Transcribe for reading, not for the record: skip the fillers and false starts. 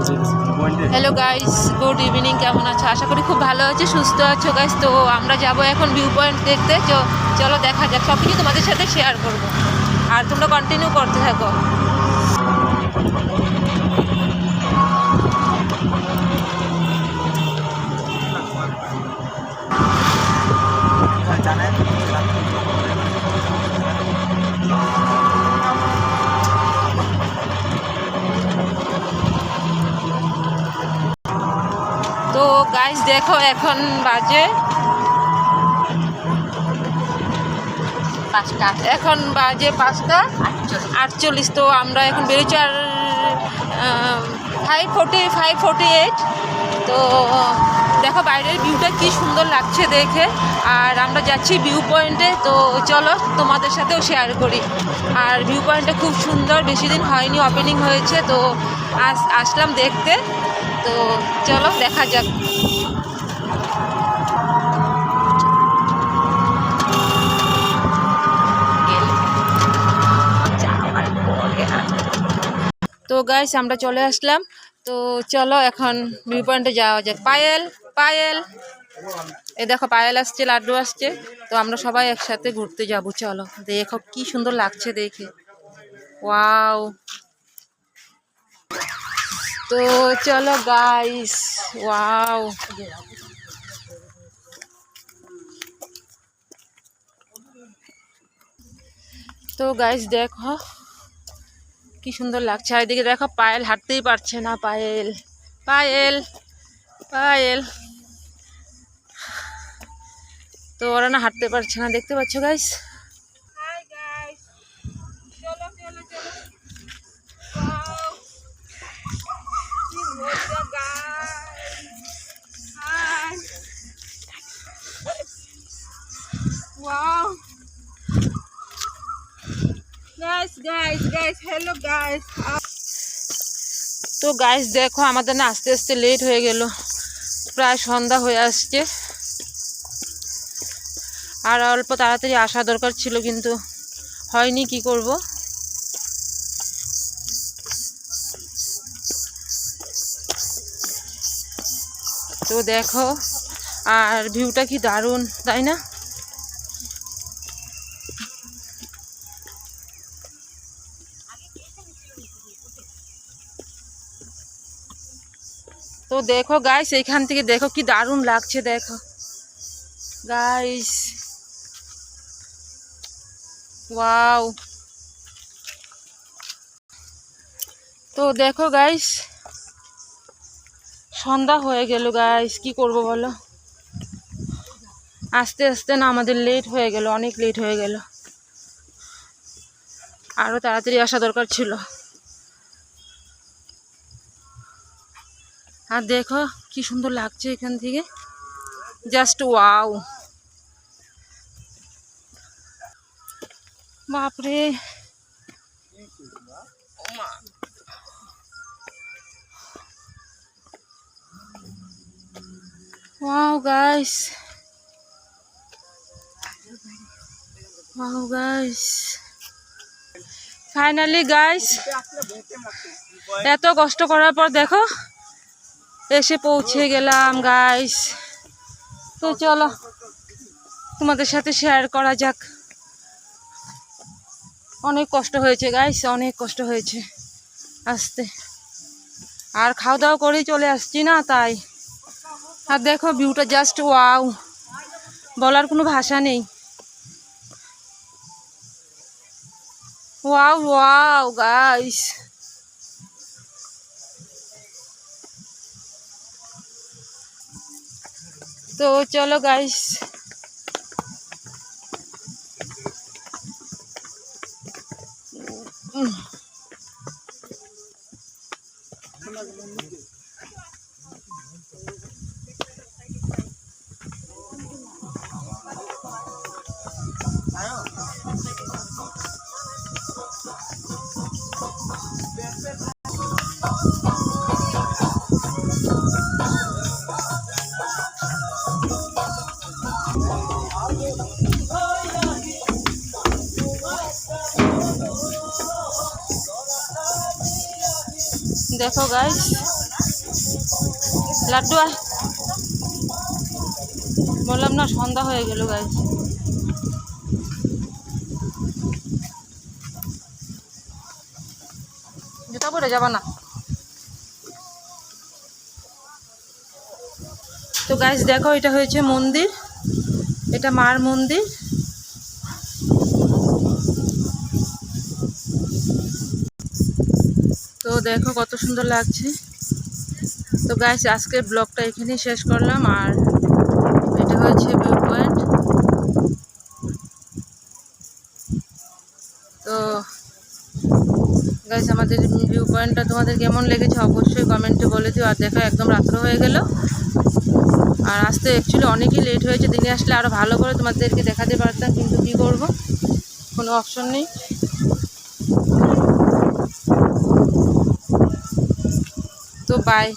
Hello guys, good evening. কেমন আছো? আশা করি খুব ভালো আছে, সুস্থ আছো গাইস। তো আমরা যাব এখন ভিউ পয়েন্ট দেখতে। চলো দেখা যাক, সব কিছু তোমাদের সাথে শেয়ার করব, আর তোমরা কন্টিনিউ করতে থাকো। তো গাইস দেখো, এখন বাজে 5:48। তো আমরা এখন বেরোচ্ছি, আর 5:48। তো দেখো বাইরের ভিউটা কি সুন্দর লাগছে দেখে। আর আমরা যাচ্ছি ভিউ পয়েন্টে। তো চলো তোমাদের সাথেও শেয়ার করি। আর ভিউ পয়েন্টটা খুব সুন্দর, বেশি দিন হয়নি, ওপেনিং হয়েছে। তো আসলাম দেখতে। তো চলো দেখা যাক। তো গাইস আমরা চলে আসলাম। তো চলো এখন ভিউ পয়েন্টে যাওয়া যাক। পায়েল এই দেখো, পায়েল আসছে, লাড্ডু আসছে। তো আমরা সবাই একসাথে ঘুরতে যাবো। চলো, দেখো কি সুন্দর লাগছে দেখে। ওয়াও। তো চলো গাইস, ওয়াও। তো গাইস দেখো কি সুন্দর লাগছে। আর এদিকে দেখো পায়েল হাঁটতেই পারছে না। পায়েল তো ওরা না হাঁটতে পারছে না, দেখতে পাচ্ছ guys. Wow. Guys, hello guys. তো গাইস দেখো আমাদের না আস্তে আস্তে লেট হয়ে গেল, প্রায় সন্ধ্যা হয়ে আসছে। আর অল্প তাড়াতাড়ি আসা দরকার ছিল, কিন্তু হয়নি, কি করব। তো দেখো, আর ভিউটা কি দারুণ, তাই না? তো দেখো গাইস, এইখান থেকে দেখো কি দারুণ লাগছে, দেখো গাইস। ওয়াও। তো দেখো গাইস, সন্ধ্যা হয়ে গেল গাইস, কি করব বলো। আস্তে আস্তে না আমাদের লেট হয়ে গেল, অনেক লেট হয়ে গেল। আরো তাড়াতাড়ি আসা দরকার ছিল। আর দেখো কি সুন্দর লাগছে এখান থেকে, জাস্ট ওয়াও। বাপরে, ওয়াও গাইস, ফাইনালি গাইস, এত কষ্ট করার পর দেখো এসে পৌঁছে গেলাম গাইস। তো চলো তোমাদের সাথে শেয়ার করা যাক। অনেক কষ্ট হয়েছে গাইস, অনেক কষ্ট হয়েছে আসতে। আর খাওয়া দাওয়া করেই চলে আসছি না, তাই। আর দেখো ভিউটা জাস্ট ওয়াও, বলার কোনো ভাষা নেই। Wow wow guys. তো চলো গাইস, দেখো গাইস লাড্ডু আয়। বললাম না সন্ধ্যা হয়ে গেল গাইস। জুতা পরে যাবা না তো গাইস। দেখো এটা হয়েছে মন্দির, এটা মার মন্দির। তো দেখো কত সুন্দর লাগছে। তো গাইস আজকের ব্লগটা এখানেই শেষ করলাম। আর এটা হচ্ছে ভিউ পয়েন্ট। তো গাইস আমাদের ভিউ পয়েন্টটা তোমাদের কেমন লেগেছে অবশ্যই কমেন্টে বলে দিও। আর দেখো একদম রাত্র হয়ে গেল। আর আসতে অ্যাকচুয়ালি অনেকই লেট হয়েছে। দিনে আসলে আরও ভালো করে তোমাদেরকে দেখাতে পারতাম, কিন্তু কী করব, কোনো অপশন নেই। তো বাই।